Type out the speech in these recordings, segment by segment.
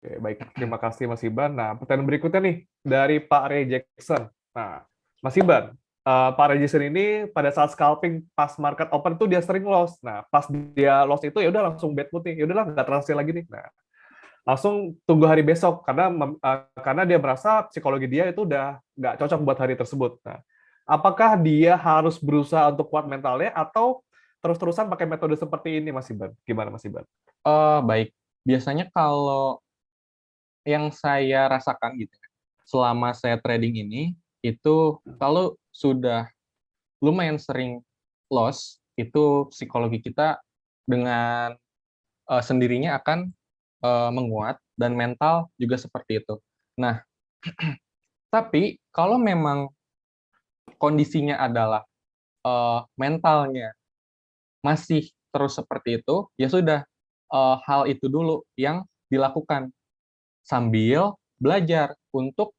Oke, baik. Terima kasih Mas Iban. Nah, pertanyaan berikutnya nih dari Pak Ray Jackson. Nah, Mas Iban, Pak Ray Jackson ini pada saat scalping pas market open tuh dia sering loss. Nah, pas dia loss itu ya udah langsung bad mood nih. Ya udahlah nggak transaksi lagi nih. Nah, langsung tunggu hari besok karena dia merasa psikologi dia itu udah nggak cocok buat hari tersebut. Nah, apakah dia harus berusaha untuk kuat mentalnya atau terus-terusan pakai metode seperti ini, Mas Iban? Gimana, Mas Iban? Baik, biasanya kalau yang saya rasakan gitu ya, selama saya trading ini, itu kalau sudah lumayan sering loss, itu psikologi kita dengan sendirinya akan menguat dan mental juga seperti itu. Nah, tapi kalau memang kondisinya adalah mentalnya masih terus seperti itu, ya sudah hal itu dulu yang dilakukan sambil belajar untuk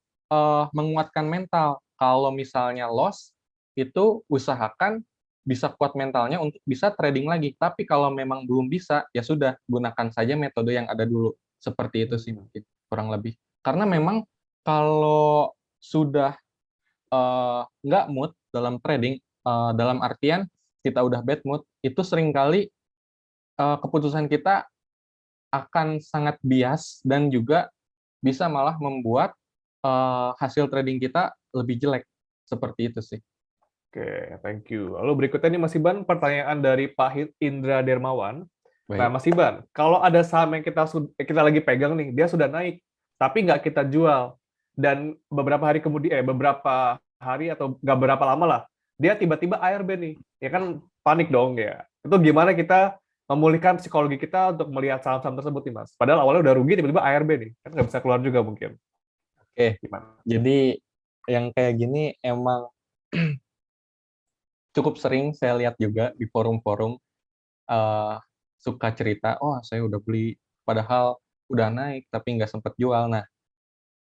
menguatkan mental. Kalau misalnya loss, itu usahakan bisa kuat mentalnya untuk bisa trading lagi. Tapi kalau memang belum bisa, ya sudah gunakan saja metode yang ada dulu. Seperti itu sih mungkin kurang lebih. Karena memang kalau sudah nggak mood dalam trading, dalam artian kita udah bad mood, itu seringkali keputusan kita akan sangat bias dan juga bisa malah membuat hasil trading kita lebih jelek. Seperti itu sih. Oke, thank you. Lalu berikutnya nih Mas Iban, pertanyaan dari Pak Indra Dermawan. Nah, Baik. Mas Iban, kalau ada saham yang kita lagi pegang nih, dia sudah naik, tapi nggak kita jual, dan beberapa hari atau nggak berapa lama lah, dia tiba-tiba ARB nih, ya kan panik dong ya. Itu gimana kita memulihkan psikologi kita untuk melihat saham-saham tersebut nih Mas? Padahal awalnya udah rugi, tiba-tiba ARB nih, kan nggak bisa keluar juga mungkin. Oke. Gimana? Jadi yang kayak gini emang cukup sering saya lihat juga di forum-forum eh, suka cerita, oh saya udah beli, padahal udah naik tapi nggak sempet jual. Nah,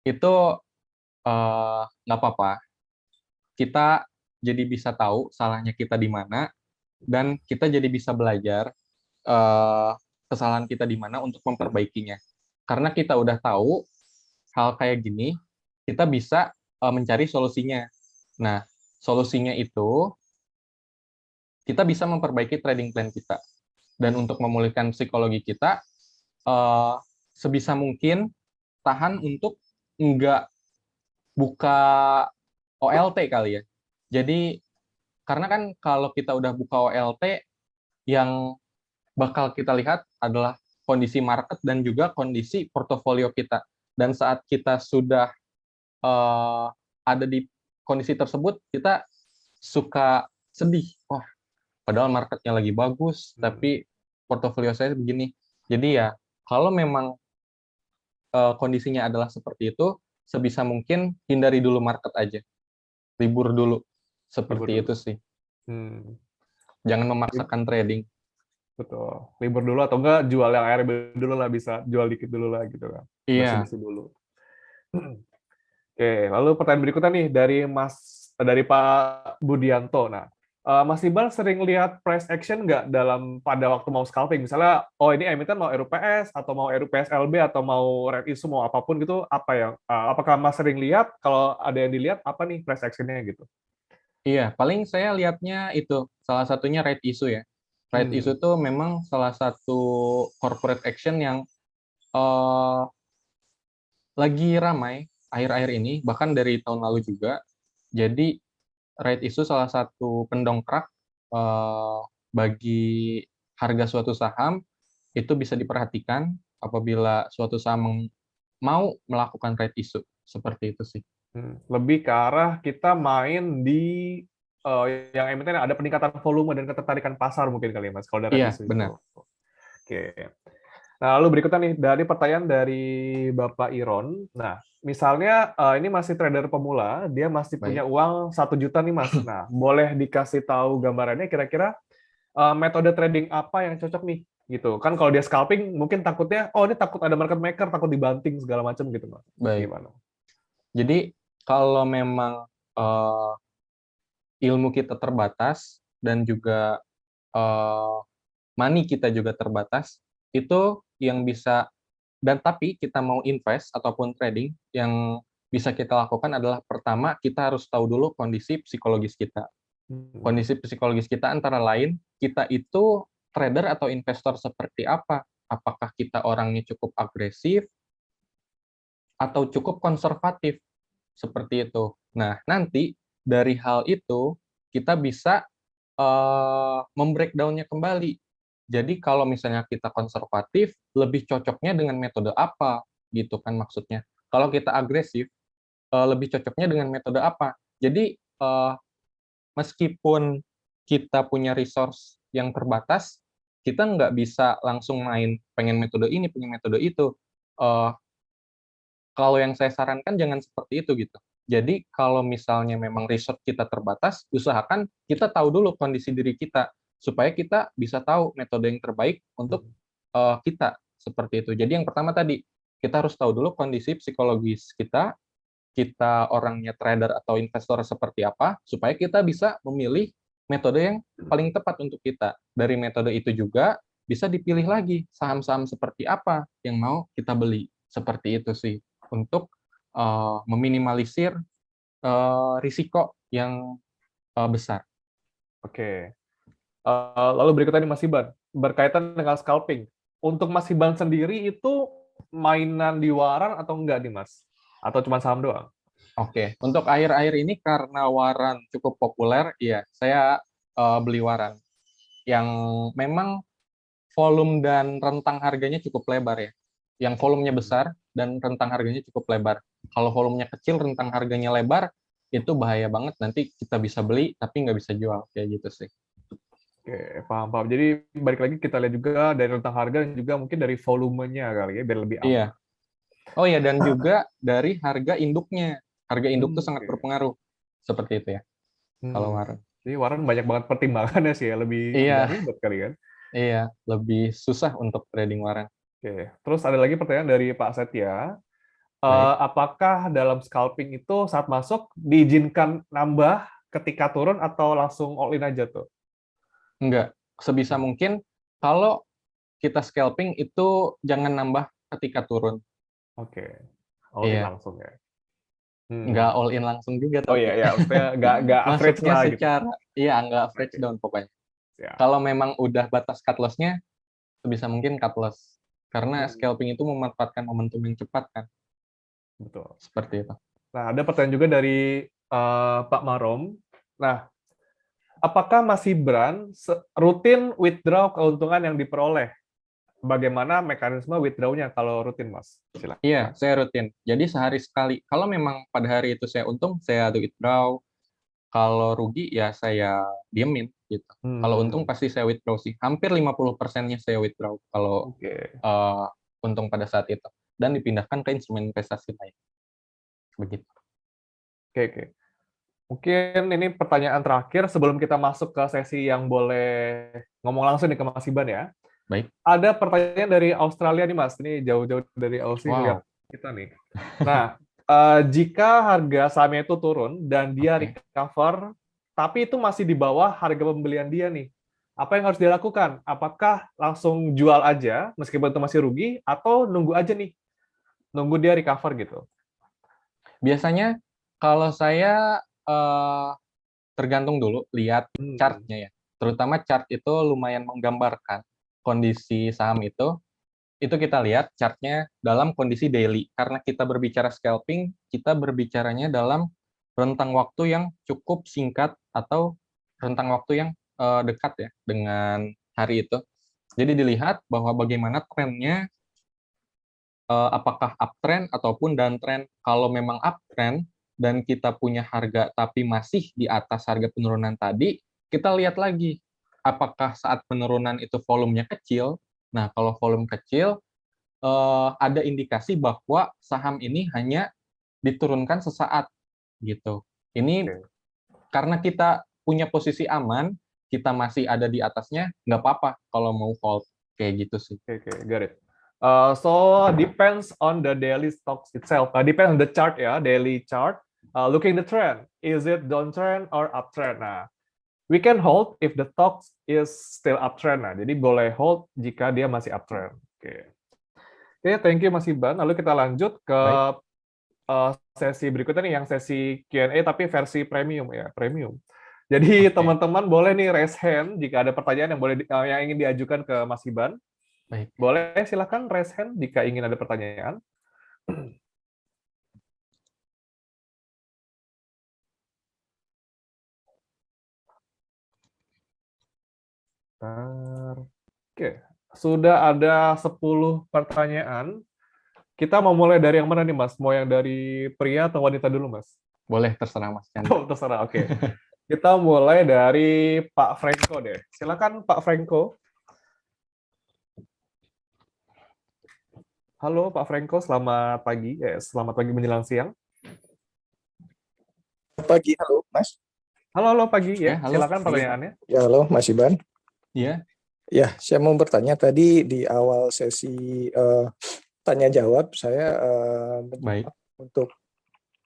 itu nggak apa-apa. Kita jadi bisa tahu salahnya kita di mana, dan kita jadi bisa belajar eh, kesalahan kita di mana untuk memperbaikinya. Karena kita udah tahu hal kayak gini, kita bisa mencari solusinya. Nah, solusinya itu kita bisa memperbaiki trading plan kita. Dan untuk memulihkan psikologi kita, eh, sebisa mungkin tahan untuk nggak buka OLT kali ya. Jadi, karena kan kalau kita udah buka OLT, yang bakal kita lihat adalah kondisi market dan juga kondisi portofolio kita. Dan saat kita sudah ada di kondisi tersebut, kita suka sedih. Wah, padahal marketnya lagi bagus, Hmm, tapi portofolio saya begini. Jadi ya, kalau memang kondisinya adalah seperti itu, sebisa mungkin hindari dulu market aja. Libur dulu. libur Seperti dulu. itu sih. Hmm. Jangan memaksakan trading. Betul. Libur dulu atau enggak jual yang ARB dulu lah, bisa jual dikit dulu lah gitu kan. Iya, Bersih-bersih dulu. Oke, lalu pertanyaan berikutnya nih dari Pak Budianto. Nah, Mas Iqbal sering lihat price action nggak pada waktu mau scalping? Misalnya, oh ini emiten mau RUPS atau mau RUPS LB atau mau red issue mau apapun gitu, apakah Mas sering lihat? Kalau ada yang dilihat apa nih price actionnya gitu? iya. Paling saya lihatnya itu salah satunya right issue ya. Right issue Hmm. itu memang salah satu corporate action yang eh, lagi ramai akhir-akhir ini, bahkan dari tahun lalu juga. Jadi right issue salah satu pendongkrak eh, bagi harga suatu saham, itu bisa diperhatikan apabila suatu saham mau melakukan right issue. Seperti itu sih. Lebih ke arah kita main di yang emiten ada peningkatan volume dan ketertarikan pasar mungkin kali ya Mas, kalau dari Iya, isu itu. benar. Oke. Nah, lalu berikutnya nih dari pertanyaan dari Bapak Iron. Nah, misalnya ini masih trader pemula, dia masih punya Baik. uang 1 juta nih Mas. Nah, boleh dikasih tahu gambarannya kira-kira metode trading apa yang cocok nih? Gitu. Kan kalau dia scalping mungkin takutnya, oh ini takut ada market maker, takut dibanting segala macam gitu Mas. Baik. Gimana? Jadi kalau memang eh, ilmu kita terbatas dan juga money kita juga terbatas, itu yang bisa Dan tapi kita mau invest ataupun trading, yang bisa kita lakukan adalah pertama kita harus tahu dulu kondisi psikologis kita. Kondisi psikologis kita antara lain, kita itu trader atau investor seperti apa? Apakah kita orangnya cukup agresif atau cukup konservatif? Seperti itu. Nah, nanti dari hal itu kita bisa membreakdown-nya kembali. Jadi kalau misalnya kita konservatif, lebih cocoknya dengan metode apa? Gitu kan maksudnya. Kalau kita agresif, lebih cocoknya dengan metode apa? Jadi meskipun kita punya resource yang terbatas, kita nggak bisa langsung main pengen metode ini, pengen metode itu. Eh, Kalau yang saya sarankan jangan seperti itu gitu. Jadi kalau misalnya memang resource kita terbatas, usahakan kita tahu dulu kondisi diri kita supaya kita bisa tahu metode yang terbaik untuk kita seperti itu. Jadi yang pertama tadi kita harus tahu dulu kondisi psikologis kita, kita orangnya trader atau investor seperti apa, supaya kita bisa memilih metode yang paling tepat untuk kita. Dari metode itu juga bisa dipilih lagi saham-saham seperti apa yang mau kita beli. Seperti itu sih, untuk meminimalisir risiko yang besar. Oke. Lalu berikutnya nih Mas Iban, berkaitan dengan scalping. Untuk Mas Iban sendiri itu mainan di waran atau enggak nih Mas? Atau cuma saham doang? Oke, untuk akhir-akhir ini karena waran cukup populer, ya saya beli waran yang memang volume dan rentang harganya cukup lebar ya. Yang volumenya besar dan rentang harganya cukup lebar. Kalau volumenya kecil, rentang harganya lebar, itu bahaya banget. Nanti kita bisa beli, tapi nggak bisa jual. Kayak gitu sih. Oke, paham. Jadi balik lagi kita lihat juga dari rentang harga dan juga mungkin dari volumenya kali ya, biar lebih Iya. aman. Oh ya, dan juga dari harga induknya. Harga induk itu sangat Oke. berpengaruh. Seperti itu ya, kalau waran. Jadi waran banyak banget pertimbangannya sih ya, lebih agak Iya, ribet kali kan. iya. Lebih susah untuk trading waran. Oke, terus ada lagi pertanyaan dari Pak Setia. Baik. Apakah dalam scalping itu saat masuk diizinkan nambah ketika turun atau langsung all in aja tuh? Enggak. Sebisa mungkin, kalau kita scalping itu jangan nambah ketika turun. Oke, all in Iya. langsung ya. Nggak all in langsung juga, Oh iya, tapi ya, maksudnya nggak average masuknya lah gitu. secara, iya, nggak average Oke, down pokoknya. siap. Kalau memang udah batas cut loss-nya, sebisa mungkin cut loss. Karena Hmm, scalping itu memanfaatkan momentum yang cepat kan, betul. seperti itu. Nah, ada pertanyaan juga dari Pak Marom. Nah, apakah Mas Ibran rutin withdraw keuntungan yang diperoleh? Bagaimana mekanisme withdraw-nya kalau rutin, Mas? Iya, Silakan. saya rutin. Jadi sehari sekali. Kalau memang pada hari itu saya untung, saya withdraw. Kalau rugi, ya saya diemin gitu. Kalau untung Hmm, pasti saya withdraw sih. Hampir 50%-nya saya withdraw kalau oke. eh, untung pada saat itu. Dan dipindahkan ke instrumen investasi lain. Begitu. Oke, oke. Mungkin ini pertanyaan terakhir sebelum kita masuk ke sesi yang boleh ngomong langsung nih ke Mas Iban ya. Baik. Ada pertanyaan dari Australia nih Mas, ini jauh-jauh dari Aussie ngeliat Wow. kita nih. Nah, jika harga sahamnya itu turun dan dia Oke. recover, tapi itu masih di bawah harga pembelian dia nih, apa yang harus dilakukan? Apakah langsung jual aja meskipun itu masih rugi, atau nunggu aja nih, nunggu dia recover gitu? Biasanya kalau saya tergantung dulu lihat Hmm, chart-nya ya. Terutama chart itu lumayan menggambarkan kondisi saham itu kita lihat chart-nya dalam kondisi daily. Karena kita berbicara scalping, kita berbicaranya dalam rentang waktu yang cukup singkat atau rentang waktu yang dekat ya dengan hari itu. Jadi dilihat bahwa bagaimana trennya, apakah uptrend ataupun downtrend. Kalau memang uptrend dan kita punya harga tapi masih di atas harga penurunan tadi, kita lihat lagi apakah saat penurunan itu volumenya kecil. Nah, kalau volume kecil, ada indikasi bahwa saham ini hanya diturunkan sesaat gitu. Ini oke, karena kita punya posisi aman, kita masih ada di atasnya, nggak apa-apa kalau mau hold kayak gitu sih. oke, got it. So depends on the daily stocks itself. Depends on the chart ya, daily chart. Looking the trend, is it downtrend or uptrend? Nah, we can hold if the stocks is still uptrend. Nah, jadi boleh hold jika dia masih uptrend. Oke. Oke, thank you Mas Iban. Lalu kita lanjut ke Baik, sesi berikutnya nih, yang sesi Q&A tapi versi premium ya, premium. Jadi oke, teman-teman boleh nih raise hand jika ada pertanyaan yang yang ingin diajukan ke Mas Iban. baik. Boleh silakan raise hand jika ingin ada pertanyaan. Bentar. Oke, sudah ada 10 pertanyaan. Kita mau mulai dari yang mana nih, Mas? Mau yang dari pria atau wanita dulu, Mas? Boleh terserah Mas Chandra. Oh, terserah. Oke. Kita mulai dari Pak Franco deh. Silakan Pak Franco. Halo Pak Franco, selamat pagi. Selamat pagi menjelang siang. Pagi, halo Mas. Halo, pagi Ya, ya. halo, Silakan pagi Pak. pertanyaannya. Ya, halo Mas Iban. Iya, Ya, saya mau bertanya tadi di awal sesi tanya jawab saya baik. menyimak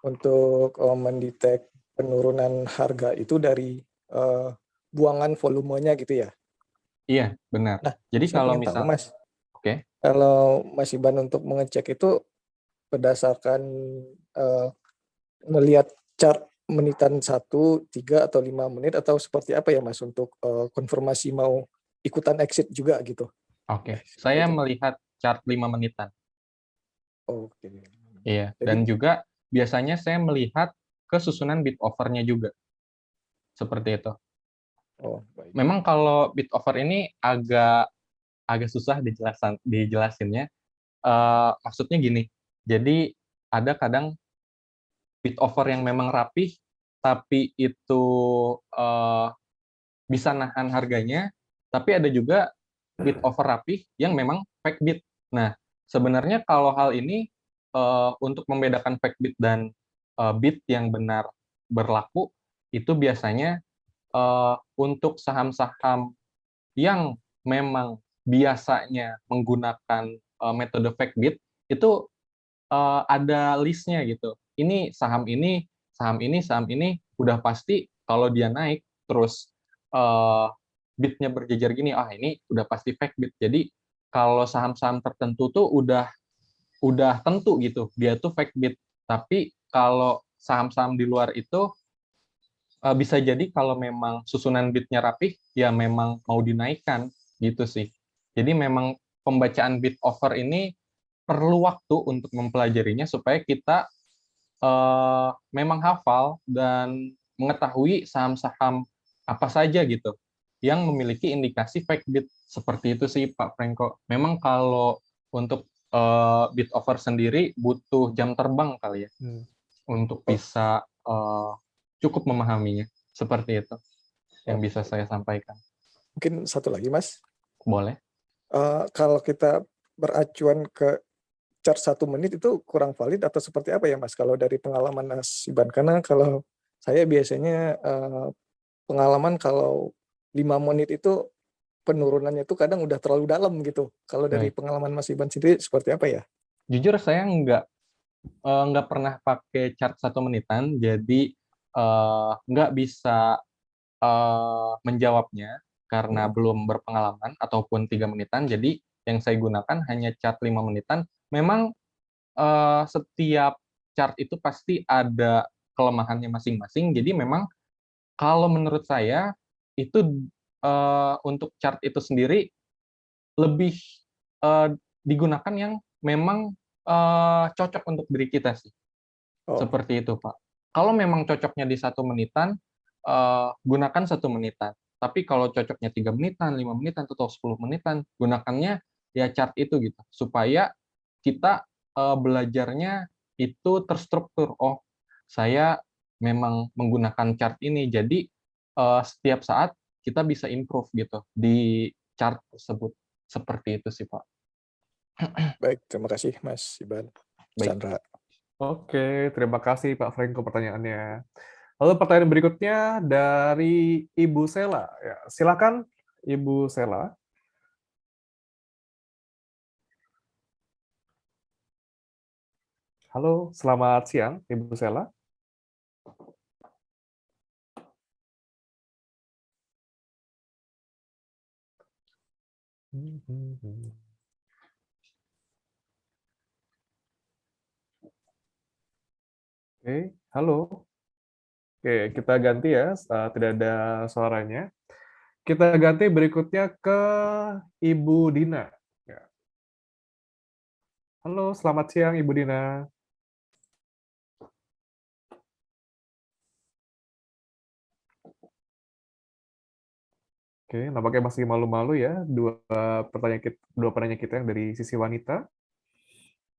untuk mendetek penurunan harga itu dari eh, buangan volumenya gitu ya. Iya, benar. Nah, Jadi saya kalau ingin tahu misal, Mas, oke, kalau Mas Iban untuk mengecek itu berdasarkan eh, melihat chart menitan 1, 3, atau 5 menit atau seperti apa ya Mas untuk konfirmasi mau ikutan exit juga gitu. oke. Seperti Saya itu. melihat chart 5 menitan. Oke. Iya, Jadi, dan juga biasanya saya melihat kesusunan bid offer-nya juga, seperti itu. oh baik. Memang kalau bid offer ini agak agak susah dijelasinnya. Maksudnya gini, jadi ada kadang bid offer yang memang rapih, tapi itu eh, bisa nahan harganya, tapi ada juga bid offer rapih yang memang fake bid. Nah, sebenarnya kalau hal ini untuk membedakan fake bid dan bid yang benar berlaku, itu biasanya untuk saham-saham yang memang biasanya menggunakan metode fake bid, itu ada listnya gitu. Ini saham ini, saham ini, saham ini udah pasti kalau dia naik terus eh, bidnya berjejer gini, ah ini udah pasti fake bid. Jadi kalau saham-saham tertentu tuh udah tentu gitu, dia tuh fake bid. Tapi kalau saham-saham di luar itu bisa jadi kalau memang susunan bidnya rapih, ya memang mau dinaikkan gitu sih. Jadi memang pembacaan bid offer ini perlu waktu untuk mempelajarinya supaya kita memang hafal dan mengetahui saham-saham apa saja gitu yang memiliki indikasi fake bid. Seperti itu sih Pak Franco. Memang kalau untuk bid offer sendiri butuh jam terbang kali ya Hmm. untuk Oh, bisa cukup memahaminya. Seperti itu yang oh, bisa baik. saya sampaikan. Mungkin satu lagi Mas. Boleh? Kalau kita beracuan ke chart 1 menit itu kurang valid atau seperti apa ya Mas? Kalau dari pengalaman Mas Iban, karena kalau saya biasanya pengalaman kalau 5 menit itu penurunannya itu kadang udah terlalu dalam gitu. Kalau dari Baik. pengalaman Mas Iban sendiri seperti apa ya? Jujur saya nggak pernah pakai chart 1 menitan, jadi nggak bisa menjawabnya karena Hmm, belum berpengalaman ataupun 3 menitan. Jadi yang saya gunakan hanya chart 5 menitan. Memang setiap chart itu pasti ada kelemahannya masing-masing. Jadi memang kalau menurut saya itu untuk chart itu sendiri lebih eh, digunakan yang memang cocok untuk diri kita sih. Oh, Seperti itu, Pak. Kalau memang cocoknya di 1 menitan, gunakan 1 menitan. Tapi kalau cocoknya 3 menitan, 5 menitan, atau 10 menitan, gunakannya ya chart itu gitu. Supaya kita belajarnya itu terstruktur. Oh, saya memang menggunakan chart ini. Jadi setiap saat kita bisa improve gitu di chart tersebut. Seperti itu sih, Pak. baik. Terima kasih Mas Iban. Baik. Chandra. Oke, terima kasih Pak Franco pertanyaannya. Lalu pertanyaan berikutnya dari Ibu Sela. Ya, silakan Ibu Sela. Halo, selamat siang Ibu Sela. Oke, halo. Oke, kita ganti ya, tidak ada suaranya. Kita ganti berikutnya ke Ibu Dina. Ya. Halo, selamat siang Ibu Dina. Oke, nampaknya masih malu-malu ya, dua penanya kita yang dari sisi wanita.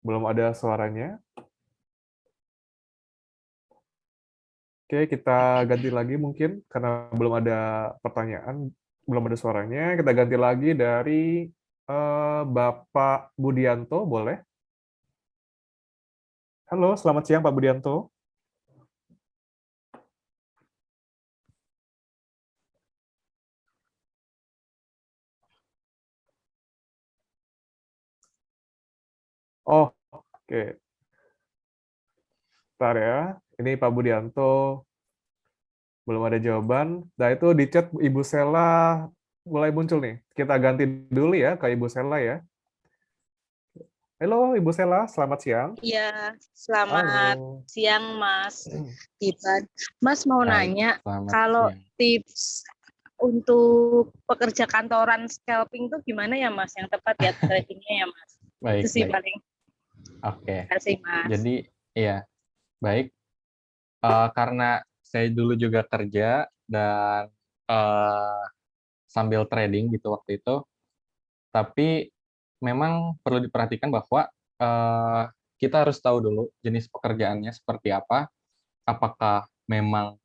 Belum ada suaranya. Oke, kita ganti lagi mungkin karena belum ada pertanyaan, belum ada suaranya. Kita ganti lagi dari Bapak Budianto, boleh? Halo, selamat siang Pak Budianto. Oh, oke. Bentar ya. Ini Pak Budianto belum ada jawaban. Nah, itu di chat Ibu Sela mulai muncul nih. Kita ganti dulu ya ke Ibu Sela ya. Halo Ibu Sela, selamat siang. Iya, selamat Halo. siang Mas Iban. Mas mau Baik, nanya, selamat kalau siang. tips untuk pekerja kantoran scalping tuh gimana ya Mas? Yang tepat ya tradingnya ya Mas? Baik, Itu sih baik. paling. Oke. Terima kasih Mas. Jadi, iya, baik. Karena saya dulu juga kerja dan sambil trading gitu waktu itu, tapi memang perlu diperhatikan bahwa kita harus tahu dulu jenis pekerjaannya seperti apa, apakah memang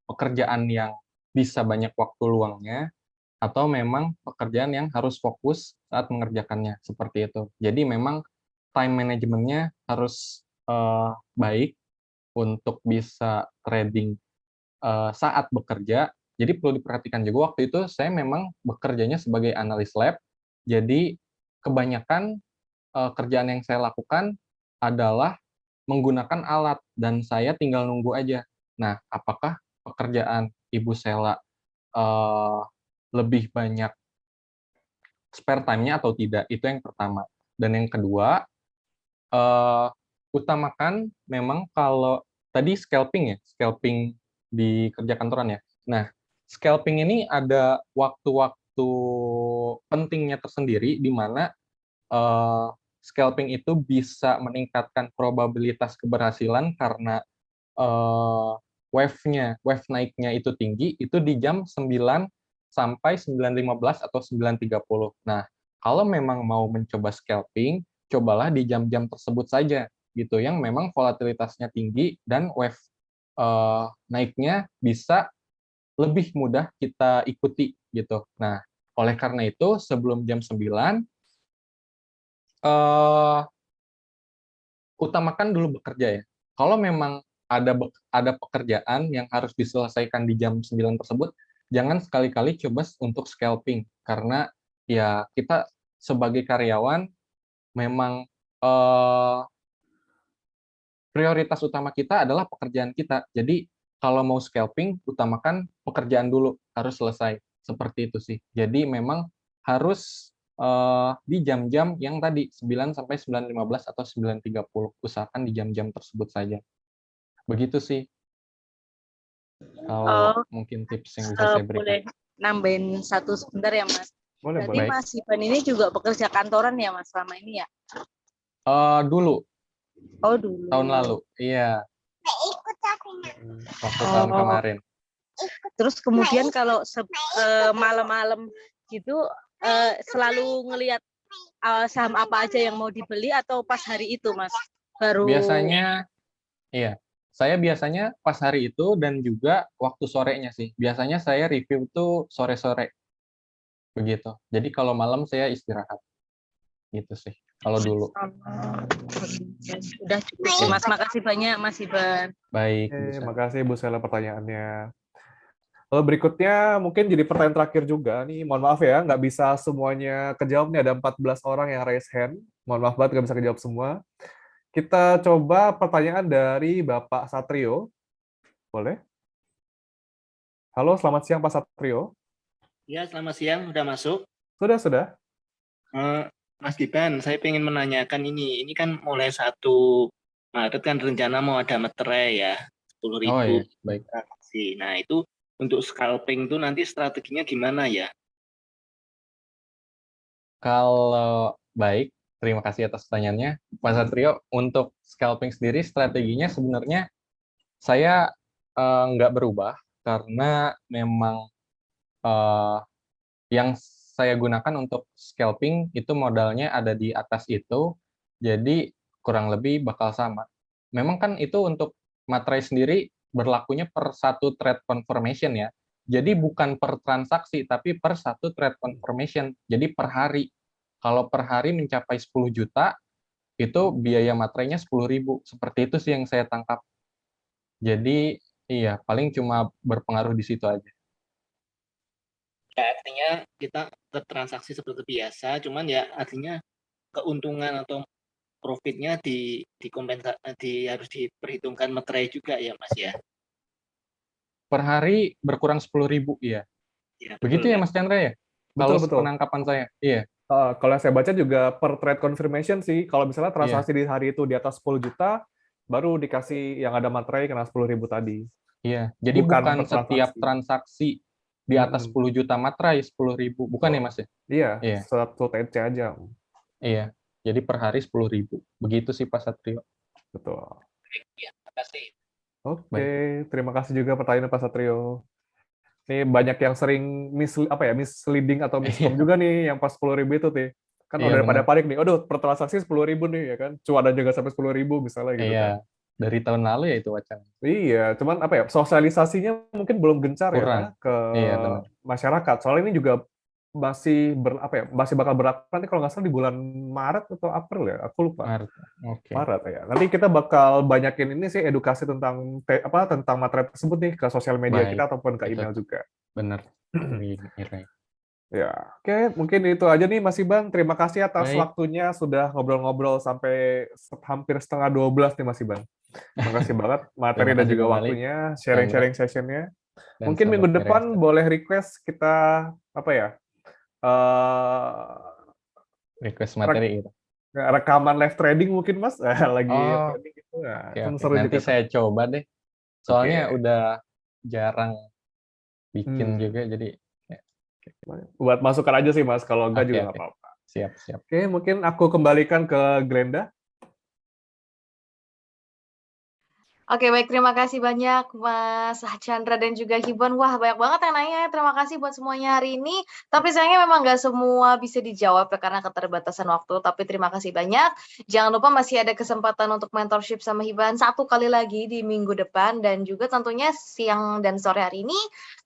pekerjaan yang bisa banyak waktu luangnya, atau memang pekerjaan yang harus fokus saat mengerjakannya, seperti itu. Jadi memang time management-nya harus baik untuk bisa trading saat bekerja. Jadi perlu diperhatikan juga waktu itu saya memang bekerjanya sebagai analis lab. Jadi kebanyakan kerjaan yang saya lakukan adalah menggunakan alat dan saya tinggal nunggu aja. Nah, apakah pekerjaan Ibu Sela eh, lebih banyak spare time-nya atau tidak? Itu yang pertama. Dan yang kedua, eh, utamakan memang kalau tadi scalping ya, scalping di kerja kantoran ya. Nah, scalping ini ada waktu-waktu pentingnya tersendiri di mana eh, scalping itu bisa meningkatkan probabilitas keberhasilan karena wave naiknya itu tinggi, itu di jam 9 sampai 9.15 atau 9.30. Nah, kalau memang mau mencoba scalping, cobalah di jam-jam tersebut saja, gitu, yang memang volatilitasnya tinggi dan wave naiknya bisa lebih mudah kita ikuti, gitu. Nah, oleh karena itu, sebelum jam 9, eh, utamakan dulu bekerja ya. Kalau memang ada pekerjaan yang harus diselesaikan di jam 9 tersebut, jangan sekali-kali coba untuk scalping karena ya kita sebagai karyawan memang eh, prioritas utama kita adalah pekerjaan kita. Jadi kalau mau scalping, utamakan pekerjaan dulu, harus selesai. Seperti itu sih. Jadi memang harus di jam-jam yang tadi 9 sampai 9.15 atau 9.30. Usahakan di jam-jam tersebut saja. Begitu sih kalau Oh, mungkin tips yang bisa saya berikan. boleh nambahin satu sebentar ya Mas. Boleh, Berarti boleh. Baik. Mas Iban ini juga pekerja kantoran ya Mas selama ini ya? Dulu, Oh dulu. tahun lalu. Iya, waktu tahun Oh, kemarin. terus kemudian kalau malam-malam gitu selalu ngelihat saham apa aja yang mau dibeli atau pas hari itu Mas? Baru. Biasanya, iya. Saya biasanya pas hari itu dan juga waktu sorenya sih. Biasanya saya review tuh sore-sore. Begitu. Jadi kalau malam saya istirahat. Gitu sih. Kalau dulu. Udah cukup sih Mas. Makasih banyak Mas Iban. Baik, Oke, bisa. makasih Bu Sela pertanyaannya. Lalu berikutnya mungkin jadi pertanyaan terakhir juga nih. Mohon maaf ya, nggak bisa semuanya kejawab nih. Ada 14 orang yang raise hand. Mohon maaf banget nggak bisa kejawab semua. Kita coba pertanyaan dari Bapak Satrio. Boleh? Halo, selamat siang Pak Satrio. Ya, selamat siang. Udah masuk. Sudah. Mas Giban, saya ingin menanyakan ini. Ini kan mulai 1 Maret kan rencana mau ada materai ya, 10.000 Oh iya, baik. transaksi. Nah, itu untuk scalping tuh nanti strateginya gimana ya? Kalau baik, terima kasih atas pertanyaannya. Mas Satrio, untuk scalping sendiri strateginya sebenarnya saya nggak berubah karena memang eh, yang saya gunakan untuk scalping itu modalnya ada di atas itu, jadi kurang lebih bakal sama. Memang kan itu untuk materai sendiri berlakunya per satu trade confirmation ya. Jadi bukan per transaksi, tapi per satu trade confirmation. Jadi per hari. Kalau per hari mencapai 10 juta, itu biaya materainya 10.000. Seperti itu sih yang saya tangkap. Jadi iya, paling cuma berpengaruh di situ aja. Ya, artinya kita tetap transaksi seperti biasa, cuman ya artinya keuntungan atau profitnya harus diperhitungkan materai juga ya Mas ya. Per hari berkurang 10.000, iya. Ya, Begitu betul ya kan? Mas Chandra ya? Betul, Kalau betul. penangkapan saya, iya. Kalau yang saya baca juga per trade confirmation sih. Kalau misalnya transaksi di hari itu di atas 10 juta, baru dikasih yang ada materai kena 10.000 tadi. Iya, jadi Bukan bukan per setiap transaksi. transaksi di atas 10 juta materai 10.000, bukan ya Mas ya? Iya, Iya, satu TC aja. iya. Jadi per hari 10.000. Begitu sih Pak Satrio. Betul. Ya, terima kasih. Oke, Baik. terima kasih juga pertanyaan Pak Satrio. Ini banyak yang sering misleading atau miskom juga nih yang pas 10.000 itu nih. Kan Iya udah pada benar. panik nih, aduh per transaksi 10.000 nih ya kan. Cuan juga sampai 10.000 misalnya gitu kan. Iya, dari tahun lalu ya itu wacana. Iya, cuman apa ya, sosialisasinya mungkin belum gencar Kurang. ya ke Iya benar. masyarakat. Soalnya ini juga masih bakal berlaku nanti kalau nggak salah di bulan Maret atau April ya, aku lupa. Maret. Oke. Maret ya. Nanti kita bakal banyakin ini sih edukasi tentang tentang materi tersebut nih ke sosial media Baik. kita ataupun ke Itu email juga. benar. Ya, oke, mungkin itu aja nih Mas Iban. Terima kasih atas Baik. waktunya sudah ngobrol-ngobrol sampai hampir setengah 12 nih Mas Iban. Terima kasih banget materi Terima dan kasih juga kembali, waktunya, sharing-sharing sessionnya. dan Mungkin minggu selamat depan beres. boleh request kita apa ya? Request materi itu. Rekaman live trading mungkin Mas. Lagi Oh, trading gitu. Nah, oke, kan oke. seru Nanti juga tuh. saya coba deh. Soalnya Oke. udah jarang bikin juga, jadi ya. Buat masukan aja sih Mas, kalau enggak Oke, juga nggak oke. apa-apa. Siap, siap. Oke, mungkin aku kembalikan ke Glenda. Oke, baik. Terima kasih banyak Mas Chandra dan juga Hiban. Wah, banyak banget yang nanya. Terima kasih buat semuanya hari ini. Tapi sayangnya memang nggak semua bisa dijawab ya karena keterbatasan waktu. Tapi terima kasih banyak. Jangan lupa masih ada kesempatan untuk mentorship sama Hiban satu kali lagi di minggu depan. Dan juga tentunya siang dan sore hari ini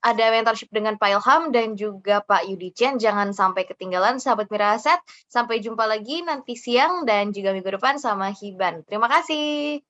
ada mentorship dengan Pak Ilham dan juga Pak Yudi Chen. Jangan sampai ketinggalan sahabat Mira Aset. Sampai jumpa lagi nanti siang dan juga minggu depan sama Hiban. Terima kasih.